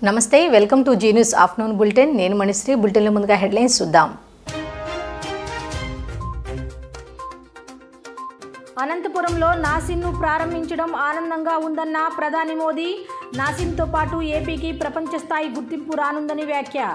నమస్తే welcome to Zee News afternoon bulletin నేను మణిశ్రీ బులెటిన్లో ముందుగా హెడ్లైన్స్ చూద్దాం అనంతపురంలో నాసిన్ను ప్రారంభించడం ఆనందంగా ఉందన్న ప్రధాని మోదీ నాసిన్తో పాటు ఏపీకి ప్రపంచ స్థాయి గుర్తింపు రానుందని వ్యాఖ్య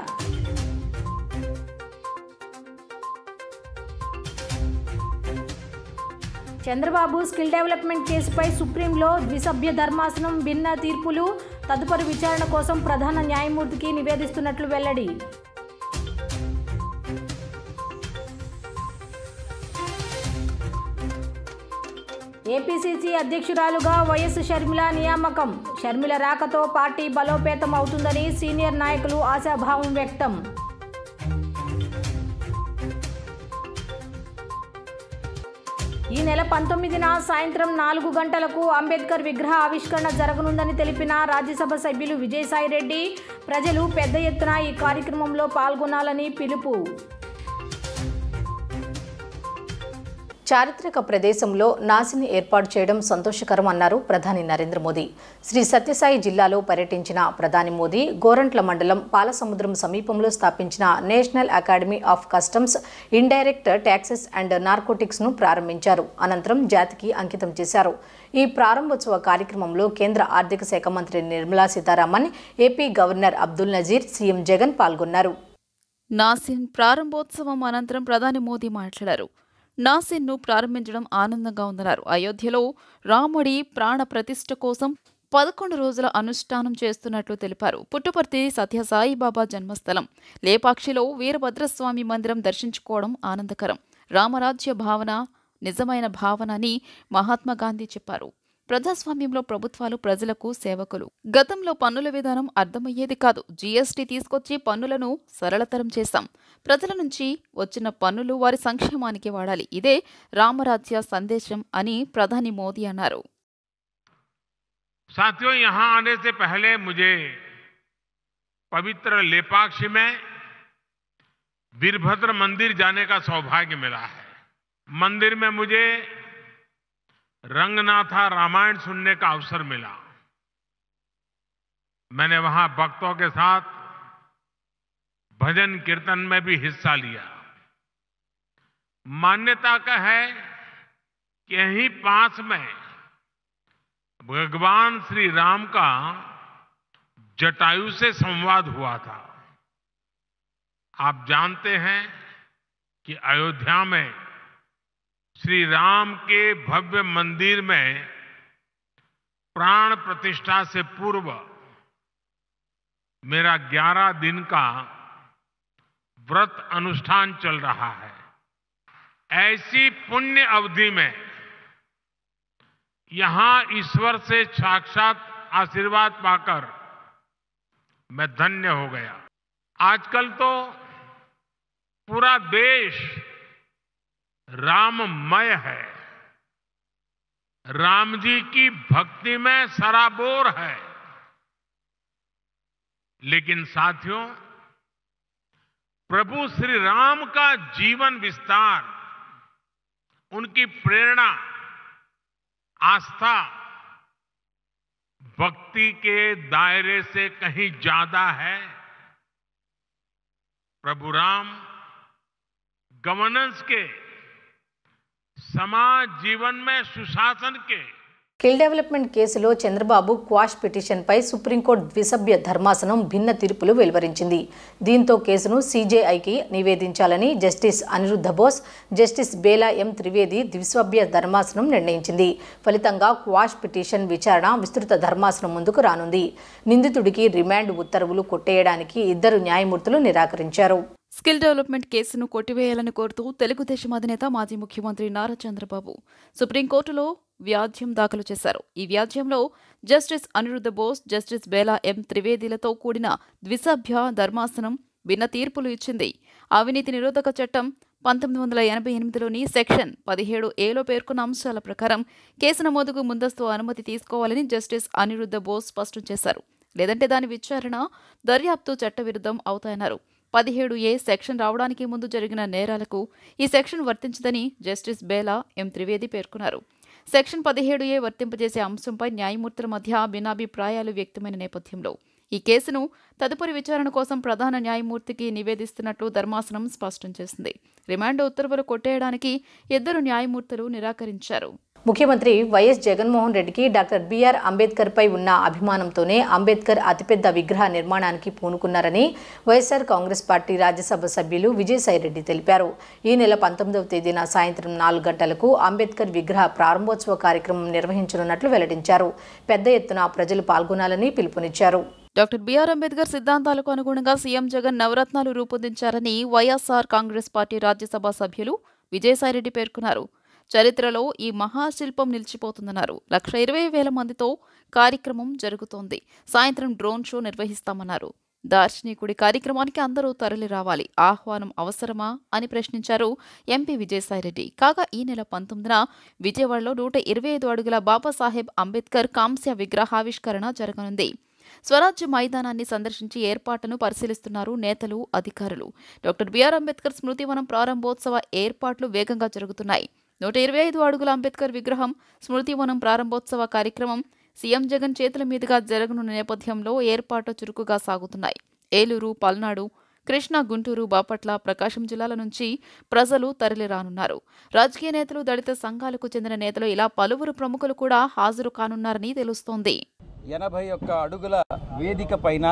చంద్రబాబు స్కిల్ డెవలప్మెంట్ కేసుపై సుప్రీంలో ద్విసభ్య ధర్మాసనం భిన్న తీర్పులు తదుపరి విచారణ కోసం ప్రధాన న్యాయమూర్తికి నివేదిస్తున్నట్లు వెల్లడి ఏపీసీసీ అధ్యక్షురాలుగా వైఎస్ షర్మిల నియామకం షర్మిల రాకతో పార్టీ బలోపేతం అవుతుందని సీనియర్ నాయకులు ఆశాభావం వ్యక్తం ఈ నెల 19న సాయంత్రం 4 గంటలకు అంబేద్కర్ విగ్రహ ఆవిష్కరణ జరగనుందని తెలిపిన రాజ్యసభ సభ్యులు విజయసాయి రెడ్డి ప్రజలు పెద్ద ఎత్తున ఈ కార్యక్రమంలో పాల్గొనాలని పిలుపు చారిత్రక ప్రదేశంలో నాసిని ఏర్పాటు చేయడం సంతోషకరం అన్నారు ప్రధాని నరేంద్ర మోదీ శ్రీ సత్యసాయి జిల్లాలో పర్యటించిన ప్రధాని మోదీ గోరంట్ల మండలం పాలసముద్రం సమీపంలో స్థాపించిన national academy of customs indirect taxes and నార్కోటిక్స్ను ప్రారంభించారు అనంతరం జాతికి అంకితం చేశారు ఈ ప్రారంభోత్సవ కార్యక్రమంలో కేంద్ర ఆర్థిక శాఖ మంత్రి Nirmala Sitharaman AP governor Abdul Nazeer CM Jagan పాల్గొన్నారు నాసిన్ ప్రారంభోత్సవం అనంతరం ప్రధాని మోదీ మాట్లాడారు నాసిన్ను ప్రారంభించడం ఆనందంగా ఉందన్నారు అయోధ్యలో రాముడి ప్రాణ ప్రతిష్ఠ కోసం 11 రోజుల అనుష్ఠానం చేస్తున్నట్లు తెలిపారు పుట్టుపర్తి సత్యసాయిబాబా జన్మస్థలం లేపాక్షిలో వీరభద్రస్వామి మందిరం దర్శించుకోవడం ఆనందకరం రామరాజ్య భావన నిజమైన భావన అని మహాత్మాగాంధీ చెప్పారు ప్రజాస్వామ్యంలో ప్రభుత్వాలు ప్రజలకు సేవకులు గతంలో పన్నుల విధానం అర్థమయ్యేది కాదు జీఎస్టీ తీసుకొచ్చి పన్నులను సరళతరం చేశాం ప్రజల నుంచి వచ్చిన పన్నులు వారి సంక్షేమానికి వాడాలి ఇదే రామరాజ్య సందేశం అని ప్రధాని మోదీ అన్నారు साथियों यहां आने से पहले मुझे पवित्र लेपाक्षी में वीरभद्र मंदिर जाने का सौभाग्य मिला है मंदिर में मुझे रंगनाथा रामायण सुनने का अवसर मिला मैंने वहां भक्तों के साथ भजन कीर्तन में भी हिस्सा लिया मान्यता का है कि यहीं पास में भगवान श्री राम का जटायु से संवाद हुआ था आप जानते हैं कि अयोध्या में श्री राम के भव्य मंदिर में प्राण प्रतिष्ठा से पूर्व मेरा 11 दिन का व्रत अनुष्ठान चल रहा है ऐसी पुण्य अवधि में यहां ईश्वर से साक्षात आशीर्वाद पाकर मैं धन्य हो गया आजकल तो पूरा देश राममय है राम जी की भक्ति में सराबोर है लेकिन साथियों प्रभु श्री राम का जीवन विस्तार उनकी प्रेरणा आस्था भक्ति के दायरे से कहीं ज्यादा है प्रभु राम गवर्नेंस के समाज जीवन में सुशासन के స్కిల్ డెవలప్మెంట్ కేసులో చంద్రబాబు క్వాష్ పిటిషన్పై సుప్రీంకోర్టు ద్విసభ్య ధర్మాసనం భిన్న తీర్పులు వెలువరించింది దీంతో కేసును సీజేఐకి నివేదించాలని జస్టిస్ అనిరుద్ధ బోస్ జస్టిస్ బేలా ఎం త్రివేది ద్విసభ్య ధర్మాసనం నిర్ణయించింది ఫలితంగా క్వాష్ పిటిషన్ విచారణ విస్తృత ధర్మాసనం ముందుకు రానుంది నిందితుడికి రిమాండ్ ఉత్తర్వులు కొట్టేయడానికి ఇద్దరు న్యాయమూర్తులు నిరాకరించారు స్కిల్ డెవలప్మెంట్ కేసును కొట్టివేయాలని కోరుతూ తెలుగుదేశం అధినేత మాజీ ముఖ్యమంత్రి నారా చంద్రబాబు సుప్రీంకోర్టులో వ్యాజ్యం దాఖలు చేశారు ఈ వ్యాజ్యంలో జస్టిస్ అనిరుద్ధ బోస్ జస్టిస్ బేలా ఎం త్రివేదిలతో కూడిన ద్విసభ్య ధర్మాసనం భిన్న తీర్పులు ఇచ్చింది అవినీతి నిరోధక చట్టం 1988లోని సెక్షన్ 17A పేర్కొన్న అంశాల ప్రకారం కేసు నమోదుకు ముందస్తు అనుమతి తీసుకోవాలని జస్టిస్ అనిరుద్ధ బోస్ స్పష్టం చేశారు లేదంటే దాని విచారణ దర్యాప్తు చట్టవిరుద్ధం అవుతాయన్నారు 17A సెక్షన్ రావడానికి ముందు జరిగిన నేరాలకు ఈ సెక్షన్ వర్తించదని జస్టిస్ బేలా ఎం త్రివేది పేర్కొన్నారు సెక్షన్ 17A వర్తింపజేసే అంశంపై న్యాయమూర్తుల మధ్య భిన్నాభిప్రాయాలు వ్యక్తమైన నేపథ్యంలో ఈ కేసును తదుపరి విచారణ కోసం ప్రధాన న్యాయమూర్తికి నివేదిస్తున్నట్లు ధర్మాసనం స్పష్టం చేసింది. రిమాండ్ ఉత్తర్వులు కొట్టేయడానికి 2 న్యాయమూర్తులు నిరాకరించారు. ముఖ్యమంత్రి వైఎస్ జగన్మోహన్ రెడ్డికి డాక్టర్ బిఆర్ అంబేద్కర్ పై ఉన్న అభిమానంతోనే అంబేద్కర్ అతిపెద్ద విగ్రహ నిర్మాణానికి పూనుకున్నారని వైఎస్ఆర్ కాంగ్రెస్ పార్టీ రాజ్యసభ సభ్యులు విజయసాయిరెడ్డి తెలిపారు. ఈ నెల 19వ తేదీన సాయంత్రం 4 గంటలకు అంబేద్కర్ విగ్రహ ప్రారంభోత్సవ కార్యక్రమం నిర్వహించనున్నట్లు వెల్లడించారు. పెద్ద ఎత్తున ప్రజలు పాల్గొనాలని పిలుపునిచ్చారు. డాక్టర్ బిఆర్ అంబేద్కర్ సిద్ధాంతాలకు అనుగుణంగా సీఎం జగన్ నవరత్నాలు రూపొందించారని వైఎస్ఆర్ కాంగ్రెస్ పార్టీ రాజ్యసభ సభ్యులు విజయసాయిరెడ్డి పేర్కొన్నారు. చరిత్రలో ఈ మహాశిల్పం నిలిచిపోతుందన్నారు. 1,20,000 మందితో కార్యక్రమం జరుగుతోంది. సాయంత్రం డ్రోన్ షో నిర్వహిస్తామన్నారు. దార్శనికుడి కార్యక్రమానికి అందరూ తరలి రావాలి. ఆహ్వానం అవసరమా అని ప్రశ్నించారు ఎంపీ విజయసాయిరెడ్డి. కాగా ఈ నెల 19న విజయవాడలో 125 అడుగుల బాబాసాహెబ్ అంబేద్కర్ కాంస్య విగ్రహావిష్కరణ జరగనుంది. స్వరాజ్య మైదానాన్ని సందర్శించి ఏర్పాట్లను పరిశీలిస్తున్నారు నేతలు, అధికారులు. డాక్టర్ బిఆర్ అంబేద్కర్ స్మృతివనం ప్రారంభోత్సవ ఏర్పాట్లు వేగంగా జరుగుతున్నాయి. 125 అడుగుల అంబేద్కర్ విగ్రహం స్మృతివనం ప్రారంభోత్సవ కార్యక్రమం సీఎం జగన్ చేతుల మీదుగా జరగనున్న నేపథ్యంలో ఏర్పాట్లు చురుకుగా సాగుతున్నాయి. ఏలూరు, పల్నాడు, కృష్ణా, గుంటూరు, బాపట్ల, ప్రకాశం జిల్లాల నుంచి ప్రజలు తరలిరానున్నారు. రాజకీయ నేతలు, దళిత సంఘాలకు చెందిన నేతలు ఇలా పలువురు ప్రముఖులు కూడా హాజరు కానున్నారని తెలుస్తోంది. 81 అడుగుల వేదిక పైన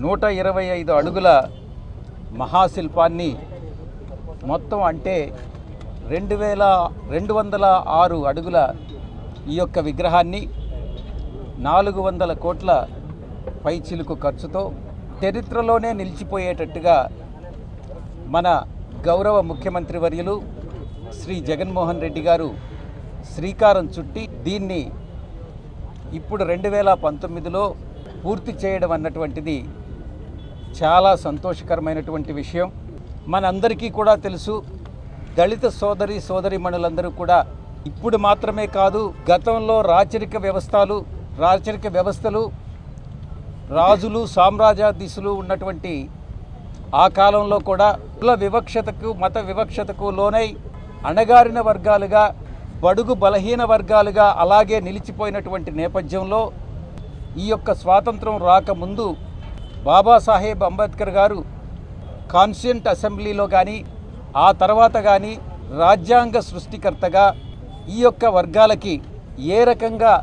125 అడుగుల మహాశిల్పాన్ని మొత్తం అంటే 2,206 అడుగుల ఈ యొక్క విగ్రహాన్ని 400 కోట్ల పైచిలుకు ఖర్చుతో చరిత్రలోనే నిలిచిపోయేటట్టుగా మన గౌరవ ముఖ్యమంత్రి వర్యులు శ్రీ జగన్మోహన్ రెడ్డి గారు శ్రీకారం చుట్టి దీన్ని ఇప్పుడు 2019లో పూర్తి చేయడం అన్నటువంటిది చాలా సంతోషకరమైనటువంటి విషయం. మనందరికీ కూడా తెలుసు, దళిత సోదరీమణులందరూ కూడా ఇప్పుడు మాత్రమే కాదు, గతంలో రాచరిక వ్యవస్థలు రాజులు, సామ్రాజ్యాధీశులు ఉన్నటువంటి ఆ కాలంలో కూడా కుల వివక్షతకు, మత వివక్షతకు లోనై అణగారిన వర్గాలుగా, బడుగు బలహీన వర్గాలుగా అలాగే నిలిచిపోయినటువంటి నేపథ్యంలో ఈ యొక్క స్వాతంత్రం రాకముందు బాబాసాహెబ్ అంబేద్కర్ గారు కాన్స్టిట్యూంట్ అసెంబ్లీలో కానీ ఆ తర్వాత కానీ రాజ్యాంగ సృష్టికర్తగా ఈ యొక్క వర్గాలకి ఏ రకంగా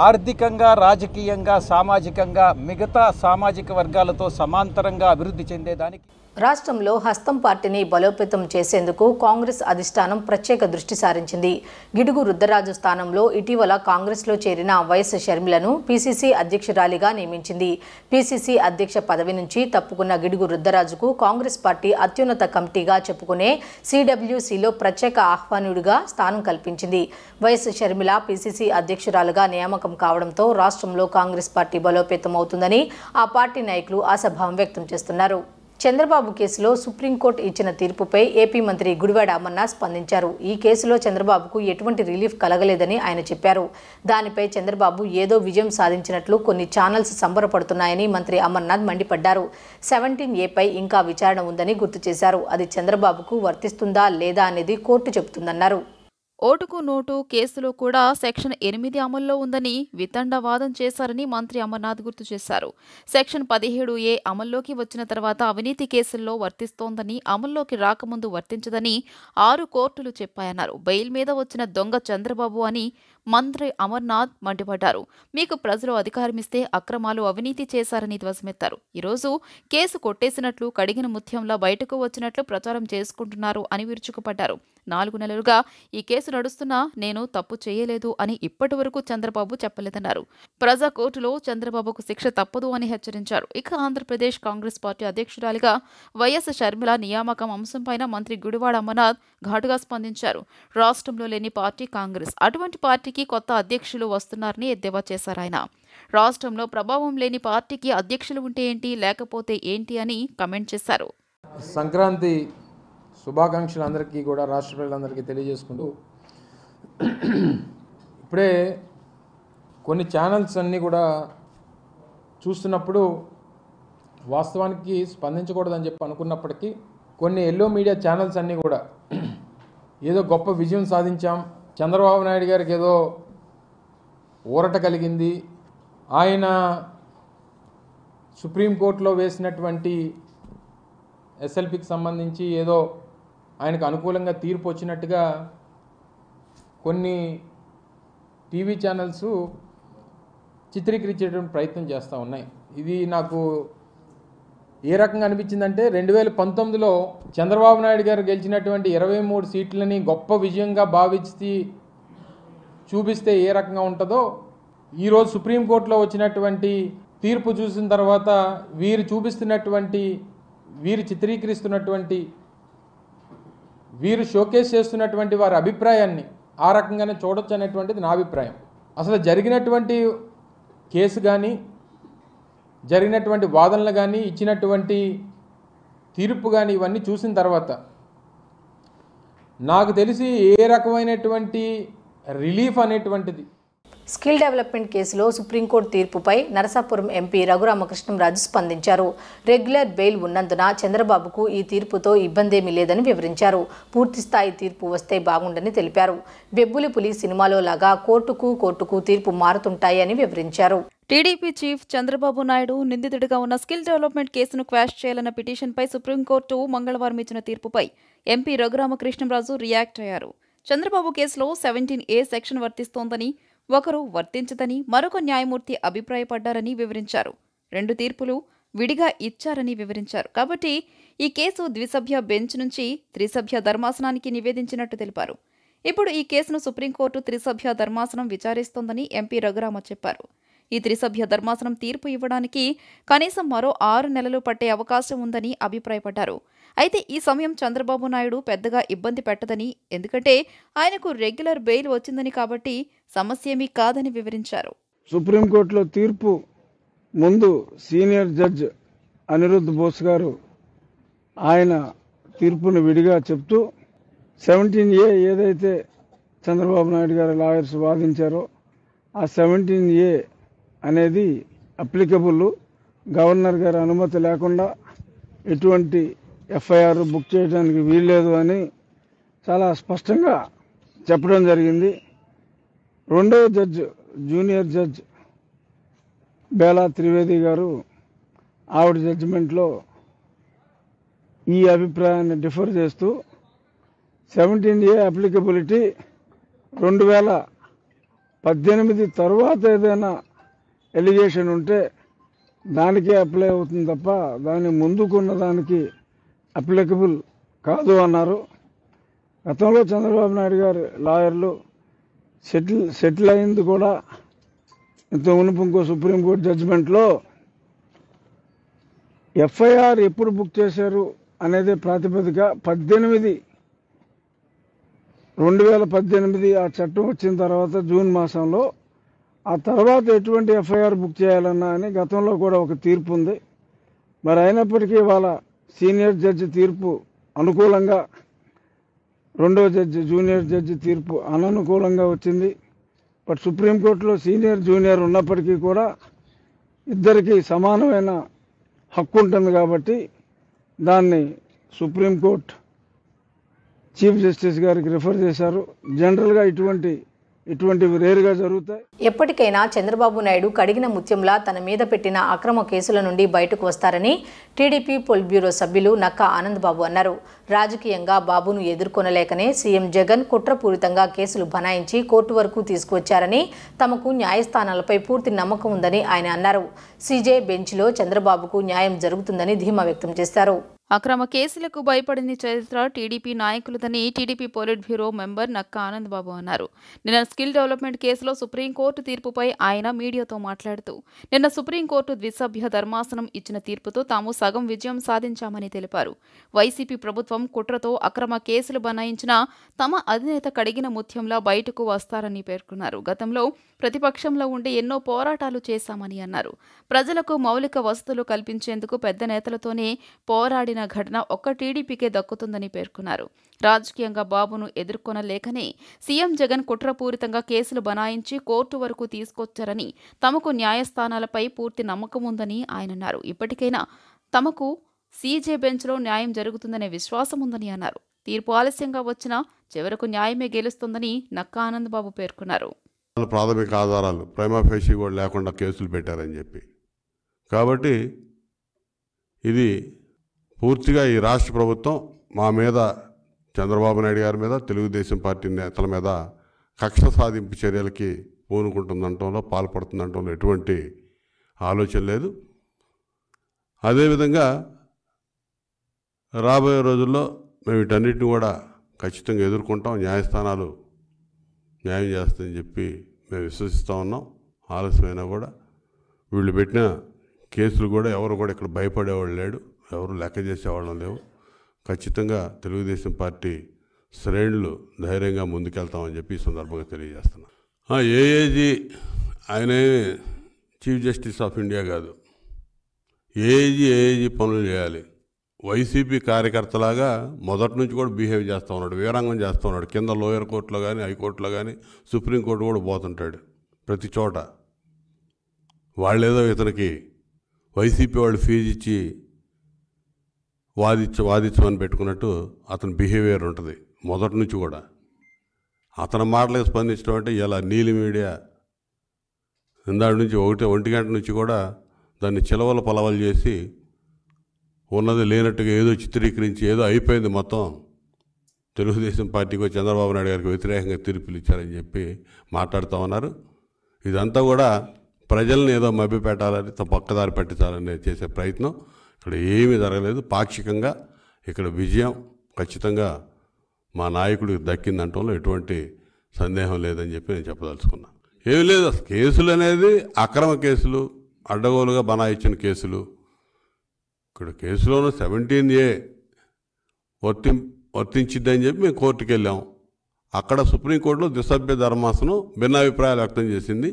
ఆర్థికంగా, రాజకీయంగా, సామాజికంగా మిగతా సామాజిక వర్గాలతో సమాంతరంగా అభివృద్ధి చెందేదానికి రాష్ట్రంలో హస్తం పార్టీని బలోపేతం చేసేందుకు కాంగ్రెస్ అధిష్టానం ప్రత్యేక దృష్టి సారించింది. గిడుగు రుద్రరాజు స్థానంలో ఇటీవల కాంగ్రెస్లో చేరిన వైఎస్ షర్మిలను పీసీసీ అధ్యక్షురాలిగా నియమించింది. పీసీసీ అధ్యక్ష పదవి నుంచి తప్పుకున్న గిడుగు రుద్రరాజుకు కాంగ్రెస్ పార్టీ అత్యున్నత కమిటీగా చెప్పుకునే సిడబ్ల్యూసీలో ప్రత్యేక ఆహ్వానుడిగా స్థానం కల్పించింది. వైఎస్ షర్మిల పీసీసీ అధ్యక్షురాలుగా నియామకం కావడంతో రాష్ట్రంలో కాంగ్రెస్ పార్టీ బలోపేతం అవుతుందని ఆ పార్టీ నాయకులు ఆశాభావం వ్యక్తం చేస్తున్నారు. చంద్రబాబు కేసులో సుప్రీంకోర్టు ఇచ్చిన తీర్పుపై ఏపీ మంత్రి గుడివాడ అమర్నాథ్ స్పందించారు. ఈ కేసులో చంద్రబాబుకు ఎటువంటి రిలీఫ్ కలగలేదని ఆయన చెప్పారు. దానిపై చంద్రబాబు ఏదో విజయం సాధించినట్లు కొన్ని ఛానల్స్ సంబరపడుతున్నాయని మంత్రి అమర్నాథ్ మండిపడ్డారు. 17A పై ఇంకా విచారణ ఉందని గుర్తు చేశారు. అది చంద్రబాబుకు వర్తిస్తుందా లేదా అనేది కోర్టు చెబుతుందన్నారు. ఓటుకు నోటు కేసులో కూడా సెక్షన్ 8 అమల్లో ఉందని వితండవాదం చేశారని మంత్రి అమర్నాథ్ గుర్తు చేశారు. సెక్షన్ 17A అమల్లోకి వచ్చిన తర్వాత అవినీతి కేసుల్లో వర్తిస్తోందని, అమల్లోకి రాకముందు వర్తించదని 6 కోర్టులు చెప్పాయన్నారు. బెయిల్ మీద వచ్చిన దొంగ చంద్రబాబు అని మంత్రి అమర్నాథ్ మండిపడ్డారు. మీకు ప్రజలు అధికారమిస్తే అక్రమాలు, అవినీతి చేశారని ధ్వజమెత్తారు. ఈరోజు కేసు కొట్టేసినట్లు, కడిగిన ముత్యంలా బయటకు వచ్చినట్లు ప్రచారం చేసుకుంటున్నారు అని విరుచుకుపడ్డారు. 4 నెలలుగా ఈ కేసు నడుస్తున్నా నేను తప్పు చేయలేదు అని ఇప్పటి వరకు చంద్రబాబు చెప్పలేదన్నారు. ప్రజా కోర్టులో చంద్రబాబుకు శిక్ష తప్పదు అని హెచ్చరించారు. ఇక ఆంధ్రప్రదేశ్ కాంగ్రెస్ పార్టీ అధ్యక్షురాలిగా వైఎస్ షర్మిల నియామకం అంశంపైన మంత్రి గుడివాడ అమర్నాథ్ ఘాటుగా స్పందించారు. రాష్ట్రంలో లేని పార్టీ కాంగ్రెస్. అటువంటి పార్టీకి కొత్త అధ్యక్షులు వస్తున్నారని ఎద్దేవా చేశారు ఆయన. రాష్ట్రంలో ప్రభావం లేని పార్టీకి అధ్యక్షులు ఉంటే ఏంటి, లేకపోతే ఏంటి అని కమెంట్ చేశారు. సంక్రాంతి శుభాకాంక్షలు అందరికీ కూడా రాష్ట్ర ప్రజలందరికీ తెలియజేసుకుంటూ, ఇప్పుడే కొన్ని ఛానల్స్ అన్నీ కూడా చూస్తున్నప్పుడు వాస్తవానికి స్పందించకూడదని చెప్పి అనుకున్నప్పటికీ కొన్ని ఎల్లో మీడియా ఛానల్స్ అన్నీ కూడా ఏదో గొప్ప విజయం సాధించాం, చంద్రబాబు నాయుడు గారికి ఏదో ఊరట కలిగింది, ఆయన సుప్రీంకోర్టులో వేసినటువంటి ఎస్ఎల్పికి సంబంధించి ఏదో ఆయనకు అనుకూలంగా తీర్పు వచ్చినట్టుగా కొన్ని టీవీ ఛానల్స్ చిత్రీకరించేటువంటి ప్రయత్నం చేస్తూ ఉన్నాయి. ఇది నాకు ఏ రకంగా అనిపించిందంటే 2019లో చంద్రబాబు నాయుడు గారు గెలిచినటువంటి 23 సీట్లని గొప్ప విజయంగా భావించి చూపిస్తే ఏ రకంగా ఉంటుందో ఈరోజు సుప్రీంకోర్టులో వచ్చినటువంటి తీర్పు చూసిన తర్వాత వీరు చూపిస్తున్నటువంటి, వీరు చిత్రీకరిస్తున్నటువంటి, వీరు షోకేస్ చేస్తున్నటువంటి వారి అభిప్రాయాన్ని ఆ రకంగానే చూడొచ్చు అనేటువంటిది నా అభిప్రాయం. అసలు జరిగినటువంటి కేసు కానీ, జరిగినటువంటి వాదనలు కానీ, ఇచ్చినటువంటి తీర్పు కానీ ఇవన్నీ చూసిన తర్వాత నాకు తెలిసి ఏ రకమైనటువంటి రిలీఫ్ అనేటువంటిది. స్కిల్ డెవలప్మెంట్ కేసులో సుప్రీంకోర్టు తీర్పుపై నరసాపురం ఎంపీ రఘురామకృష్ణంరాజు స్పందించారు. రెగ్యులర్ బెయిల్ ఉన్నందున చంద్రబాబుకు ఈ తీర్పుతో ఇబ్బందేమీ లేదని వివరించారు. పూర్తిస్థాయి తీర్పు వస్తే బాగుండని తెలిపారు. బెబ్బులి పులి సినిమాలో లాగా కోర్టుకు తీర్పు మారుతుంటాయని వివరించారు. టీడీపీ చీఫ్ చంద్రబాబు నాయుడు నిందితుడిగా ఉన్న స్కిల్ డెవలప్మెంట్ కేసును క్వాష్ చేయాలన్న పిటిషన్పై సుప్రీంకోర్టు మంగళవారం ఇచ్చిన తీర్పుపై ఎంపీ రఘురామకృష్ణంరాజు రియాక్ట్ అయ్యారు. చంద్రబాబు కేసులో 17A సెక్షన్ వర్తిస్తోందని, ఒకరు వర్తించదని మరొక న్యాయమూర్తి అభిప్రాయపడ్డారని వివరించారు. 2 తీర్పులు విడిగా ఇచ్చారని వివరించారు. కాబట్టి ఈ కేసు ద్విసభ్య బెంచ్ నుంచి త్రిసభ్య ధర్మాసనానికి నివేదించినట్టు తెలిపారు. ఇప్పుడు ఈ కేసును సుప్రీంకోర్టు త్రిసభ్య ధర్మాసనం విచారిస్తోందని ఎంపీ రఘురామ చెప్పారు. ఈ త్రిసభ్య ధర్మాసనం తీర్పు ఇవ్వడానికి కనీసం మరో 6 నెలలు పట్టే అవకాశం ఉందని అభిప్రాయపడ్డారు. అయితే ఈ సమయం చంద్రబాబు నాయుడు పెద్దగా ఇబ్బంది పెట్టదని, ఎందుకంటే ఆయనకు రెగ్యులర్ బెయిల్ వచ్చిందని, కాబట్టి సమస్యేమీ కాదని వివరించారు. సుప్రీంకోర్టులో తీర్పు ముందు సీనియర్ జడ్జ్ అనిరుద్ధ్ బోస్ గారు ఆయన తీర్పును విడిగా చెప్తూ 17A ఏదైతే చంద్రబాబు నాయుడు గారు లాయర్స్ వాదించారో ఆ 17A అనేది అప్లికబుల్, గవర్నర్ గారి అనుమతి లేకుండా ఎటువంటి ఎఫ్ఐఆర్ బుక్ చేయడానికి వీల్లేదు అని చాలా స్పష్టంగా చెప్పడం జరిగింది. రెండవ judge, junior judge Bela Trivedi గారు ఆవిడ జడ్జిమెంట్లో ఈ అభిప్రాయాన్ని డిఫర్ చేస్తూ 17A అప్లికబిలిటీ 2018 తర్వాత ఏదైనా ఎలిగేషన్ ఉంటే దానికే అప్లై అవుతుంది తప్ప దాని ముందుకున్న దానికి అప్లికబుల్ కాదు అన్నారు. గతంలో చంద్రబాబు నాయుడు గారు లాయర్లు సెటిల్ అయింది కూడా ఇంత మునుపు ఇంకో సుప్రీంకోర్టు జడ్జిమెంట్లో ఎఫ్ఐఆర్ ఎప్పుడు బుక్ చేశారు అనేది ప్రాతిపదిక 2018 ఆ చట్టం వచ్చిన తర్వాత జూన్ మాసంలో ఆ తర్వాత ఎటువంటి ఎఫ్ఐఆర్ బుక్ చేయాలన్నా అని గతంలో కూడా ఒక తీర్పు ఉంది. మరి అయినప్పటికీ వాళ్ళ సీనియర్ జడ్జి తీర్పు అనుకూలంగా, రెండో జడ్జి జూనియర్ జడ్జి తీర్పు అననుకూలంగా వచ్చింది. బట్ సుప్రీంకోర్టులో సీనియర్ జూనియర్ ఉన్నప్పటికీ కూడా ఇద్దరికీ సమానమైన హక్కు ఉంటుంది కాబట్టి దాన్ని సుప్రీంకోర్టు చీఫ్ జస్టిస్ గారికి రిఫర్ చేశారు. జనరల్గా ఇటువంటివి రేరుగా జరుగుతాయి. ఎప్పటికైనా చంద్రబాబు నాయుడు కడిగిన ముత్యంలా తన మీద పెట్టిన అక్రమ కేసుల నుండి బయటకు వస్తారని టీడీపీ పొలిట్ బ్యూరో సభ్యులు నక్కా ఆనందబాబు అన్నారు. రాజకీయంగా బాబును ఎదుర్కొనలేకనే సీఎం జగన్ కుట్రపూరితంగా కేసులు బనాయించి కోర్టు వరకు తీసుకువచ్చారని, తమకు న్యాయస్థానాలపై పూర్తి నమ్మకం ఉందని ఆయన అన్నారు. సీజే బెంచ్లో చంద్రబాబుకు న్యాయం జరుగుతుందని ధీమా వ్యక్తం చేశారు. అక్రమ కేసులకు భయపడిన చరిత్ర టీడీపీ నాయకులదని TDP politburo member Nakka Anandababu అన్నారు. నిన్న స్కిల్ డెవలప్మెంట్ కేసులో సుప్రీంకోర్టు తీర్పుపై ఆయన మీడియాతో మాట్లాడుతూ, నిన్న సుప్రీంకోర్టు ద్విసభ్య ధర్మాసనం ఇచ్చిన తీర్పుతో తాము సగం విజయం సాధించామని తెలిపారు. వైసీపీ ప్రభుత్వం కుట్రతో అక్రమ కేసులు బనాయించినా తమ అధినేత కడిగిన ముత్యంలా బయటకు వస్తారని పేర్కొన్నారు. గతంలో ప్రతిపక్షంలో ఉండి ఎన్నో పోరాటాలు చేశామని అన్నారు. ప్రజలకు మౌలిక వసతులు కల్పించేందుకు పెద్ద నేతలతోనే పోరాడిన ఘటన ఒక్క టీడీపీకే దక్కుతుందని పేర్కొన్నారు. రాజకీయంగా బాబును ఎదుర్కొనలేకనే సీఎం జగన్ కుట్రపూరితంగా కేసులు బనాయించి కోర్టు వరకు తీసుకొచ్చారని, తమకు న్యాయస్థానాలపై పూర్తి నమ్మకం ఉందని ఆయన అన్నారు. ఇప్పటికైనా తమకు సీజే బెంచ్లో న్యాయం జరుగుతుందనే విశ్వాసం ఉందని అన్నారు. తీర్పు ఆలస్యంగా వచ్చినా చివరకు న్యాయమే గెలుస్తుందని నక్కా ఆనందబాబు పేర్కొన్నారు. ప్రాథమిక ఆధారాలు ప్రైమా ఫేషీ కూడా లేకుండా కేసులు పెట్టారని చెప్పి, కాబట్టి ఇది పూర్తిగా ఈ రాష్ట్ర ప్రభుత్వం మా మీద, చంద్రబాబు నాయుడు గారి మీద, తెలుగుదేశం పార్టీ నేతల మీద కక్ష సాధింపు చర్యలకి పూనుకుంటుందంటంలో, పాల్పడుతుందంటంలో ఎటువంటి ఆలోచన లేదు. అదేవిధంగా రాబోయే రోజుల్లో మేము వీటన్నిటిని కూడా ఖచ్చితంగా ఎదుర్కొంటాం. న్యాయస్థానాలు న్యాయం చేస్తాయని చెప్పి మేము విశ్వసిస్తూ ఉన్నాం. ఆలస్యమైనా కూడా వీళ్ళు పెట్టిన కేసులు కూడా ఎవరు కూడా ఇక్కడ భయపడేవాళ్ళు లేడు, ఎవరు లెక్క చేసేవాళ్ళం లేవు. ఖచ్చితంగా తెలుగుదేశం పార్టీ శ్రేణులు ధైర్యంగా ముందుకెళ్తామని చెప్పి ఈ సందర్భంగా తెలియజేస్తున్నాం. ఏఏజీ ఆయనే చీఫ్ జస్టిస్ ఆఫ్ ఇండియా కాదు. ఏఏజీ పనులు చేయాలి. వైసీపీ కార్యకర్తలాగా మొదటి నుంచి కూడా బిహేవ్ చేస్తూ ఉన్నాడు, వీరంగం చేస్తూ ఉన్నాడు. కింద లోయర్ కోర్టులో కానీ, హైకోర్టులో కానీ, సుప్రీంకోర్టు కూడా పోతుంటాడు ప్రతి చోట. వాళ్ళేదో ఇతనికి వైసీపీ వాళ్ళు ఫీజు ఇచ్చి వాదించమని పెట్టుకున్నట్టు అతని బిహేవియర్ ఉంటుంది మొదటి నుంచి కూడా. అతని మాటలకు స్పందించడం అంటే ఇలా నీలి మీడియా ఇందాడి నుంచి 1 గంట నుంచి కూడా దాన్ని చిలవల పలవలు చేసి ఉన్నది లేనట్టుగా ఏదో చిత్రీకరించి ఏదో అయిపోయింది మొత్తం, తెలుగుదేశం పార్టీకి చంద్రబాబు నాయుడు గారికి వ్యతిరేకంగా తీర్పులు ఇచ్చారని చెప్పి మాట్లాడుతూ ఉన్నారు. ఇదంతా కూడా ప్రజల్ని ఏదో మభ్యపెట్టాలని, పక్కదారి పట్టించాలని చేసే ప్రయత్నం. ఇక్కడ ఏమీ జరగలేదు. పాక్షికంగా ఇక్కడ విజయం ఖచ్చితంగా మా నాయకుడికి దక్కిందంటంలో ఎటువంటి సందేహం లేదని చెప్పి నేను చెప్పదలుచుకున్నా. ఏమీ లేదు. కేసులు అనేది అక్రమ కేసులు, అడ్డగోలుగా బనాయించిన కేసులు. ఇక్కడ కేసులోనూ 17A వర్తించిద్దని చెప్పి మేము కోర్టుకు వెళ్ళాం. అక్కడ సుప్రీంకోర్టులో ద్విసభ్య ధర్మాసనం భిన్నాభిప్రాయాలు వ్యక్తం చేసింది.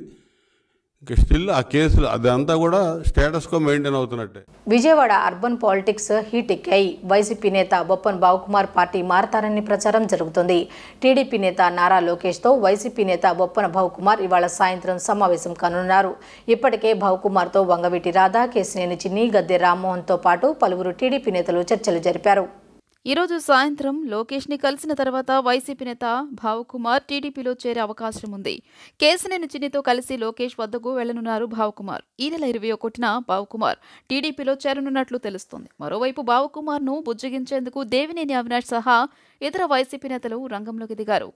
ఇంకా స్టిల్ ఆ కేసులు అదంతా కూడా స్టేటస్కో మెయింటైన్ అవుతున్నట్టే. విజయవాడ అర్బన్ పాలిటిక్స్ హీట్ ఎక్కాయి. వైసీపీ నేత బొప్పన బావుకుమార్ పార్టీ మారతారని ప్రచారం జరుగుతుంది. టీడీపీ నేత నారా లోకేష్తో వైసీపీ నేత బొప్పన బావుకుమార్ ఇవాళ సాయంత్రం సమావేశం కానున్నారు. ఇప్పటికే బావుకుమార్తో వంగవీటి రాధా, కేశినేని చిన్ని, గద్దె రామ్మోహన్తో పాటు పలువురు టీడీపీ నేతలు చర్చలు జరిపారు. ఈరోజు సాయంత్రం లోకేష్ని కలిసిన తర్వాత వైసీపీ నేత భావుకుమార్ టీడీపీలో చేరే అవకాశం ఉంది. కేశినేని చిన్నితో కలిసి లోకేష్ వద్దకు వెళ్లనున్నారు భావుకుమార్. ఈ నెల 21న భావుకుమార్ టీడీపీలో చేరనున్నట్లు తెలుస్తోంది. మరోవైపు భావుకుమార్ను బుజ్జగించేందుకు దేవినేని అవినాష్ సహా ఇతర వైసీపీ నేతలు రంగంలోకి దిగారు.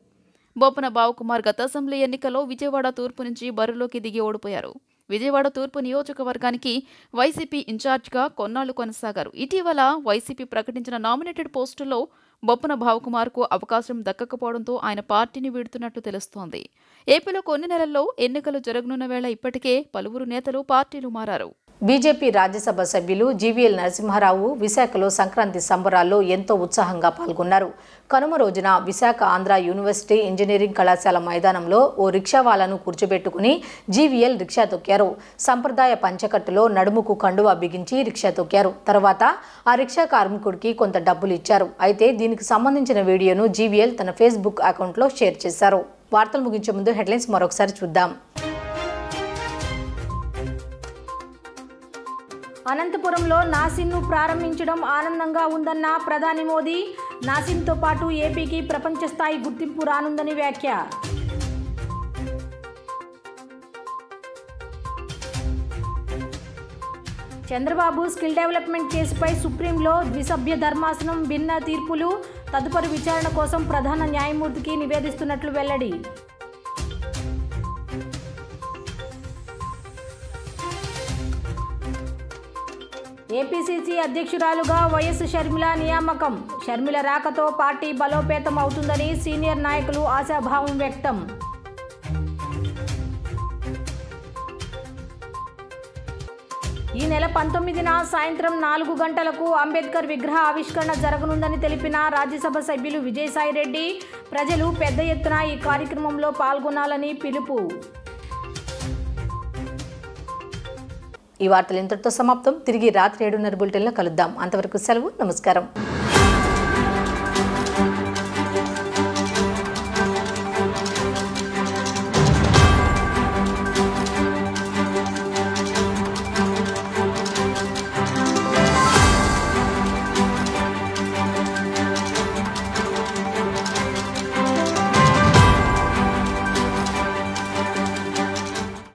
బొప్పన బావుకుమార్ గత అసెంబ్లీ ఎన్నికల్లో విజయవాడ తూర్పు నుంచి బరిలోకి దిగి ఓడిపోయారు. విజయవాడ తూర్పు నియోజకవర్గానికి వైసీపీ ఇన్ఛార్జిగా కొన్నాళ్లు కొనసాగారు. ఇటీవల వైసీపీ ప్రకటించిన నామినేటెడ్ పోస్టుల్లో బొప్పన బావుకుమార్కు అవకాశం దక్కకపోవడంతో ఆయన పార్టీని వీడుతున్నట్లు తెలుస్తోంది. ఏపీలో కొన్ని నెలల్లో ఎన్నికలు జరగనున్న వేళ ఇప్పటికే పలువురు నేతలు పార్టీలు మారారు. బీజేపీ రాజ్యసభ సభ్యులు జీవీఎల్ నరసింహారావు విశాఖలో సంక్రాంతి సంబరాల్లో ఎంతో ఉత్సాహంగా పాల్గొన్నారు. కనుమ రోజున విశాఖ ఆంధ్ర యూనివర్సిటీ ఇంజనీరింగ్ కళాశాల మైదానంలో ఓ రిక్షావాలను కూర్చోబెట్టుకుని జీవీఎల్ రిక్షా తొక్కారు. సంప్రదాయ పంచకట్టులో నడుముకు కండువా బిగించి రిక్షా తొక్కారు. తర్వాత ఆ రిక్షా కార్మికుడికి కొంత డబ్బులు ఇచ్చారు. అయితే దీనికి సంబంధించిన వీడియోను జీవీఎల్ తన ఫేస్బుక్ అకౌంట్లో షేర్ చేశారు. వార్తలు ముగించే ముందు హెడ్లైన్స్ మరొకసారి చూద్దాం. అనంతపురంలో నాసిన్ను ప్రారంభించడం ఆనందంగా ఉందన్న ప్రధాని మోదీ. నాసిన్తో పాటు ఏపీకి ప్రపంచ స్థాయి గుర్తింపు రానుందని వ్యాఖ్య. చంద్రబాబు స్కిల్ డెవలప్మెంట్ కేసుపై సుప్రీంలో ద్విసభ్య ధర్మాసనం భిన్న తీర్పులు. తదుపరి విచారణ కోసం ప్రధాన న్యాయమూర్తికి నివేదిస్తున్నట్లు వెల్లడి. ఏపీసీసీ అధ్యక్షురాలుగా వైఎస్ షర్మిల నియామకం. షర్మిల రాకతో పార్టీ బలోపేతం అవుతుందని సీనియర్ నాయకులు ఆశాభావం వ్యక్తం. ఈ నెల 19న సాయంత్రం 4 గంటలకు అంబేద్కర్ విగ్రహ ఆవిష్కరణ జరగనుందని తెలిపిన రాజ్యసభ సభ్యులు విజయసాయిరెడ్డి ప్రజలు పెద్ద ఎత్తున ఈ కార్యక్రమంలో పాల్గొనాలని పిలుపు. ఈ వార్తలు ఇంతటితో సమాప్తం. తిరిగి రాత్రి 7:30 బులెటిన్లో కలుద్దాం. అంతవరకు సెలవు. నమస్కారం.